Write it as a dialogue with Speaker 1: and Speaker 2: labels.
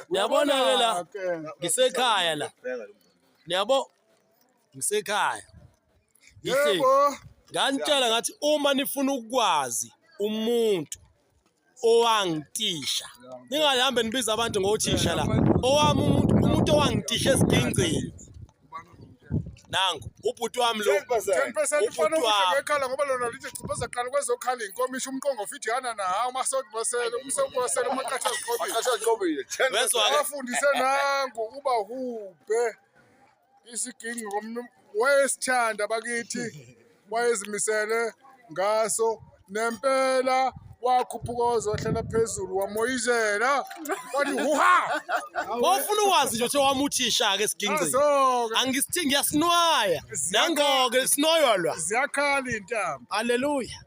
Speaker 1: Niyabona ke la ngisekhaya la. Niyabo ngisekhaya.
Speaker 2: Yebo.
Speaker 1: Nganitshela ngathi uma nifuna ukwazi umuntu owangitisha ningahambe nibiza abantu ngothisha la. Owami umuntu owangitisha esigingcini. Nangu ubhuti wami lo
Speaker 2: 10% ufana ukuthi ekhala ngoba lona lithi chipheza qala kwezokhala inkomisha umqongo fithi yana na hawo masokubasela umsokubasela amaqatha
Speaker 3: Akashazigobile.
Speaker 2: afundise nangu uba hube isiginci wayesithanda bakithi wayezimisele ngaso nempela wakhuphuka ozohlela phezulu wamoyizela wathi huha
Speaker 1: wafuna ukwazi nje ukuthi wamuthisha ke esigingcini. Angisithi ngiyasinwaya nangoke sinoyolwa.
Speaker 2: ziyakhala intamba.
Speaker 1: Haleluya.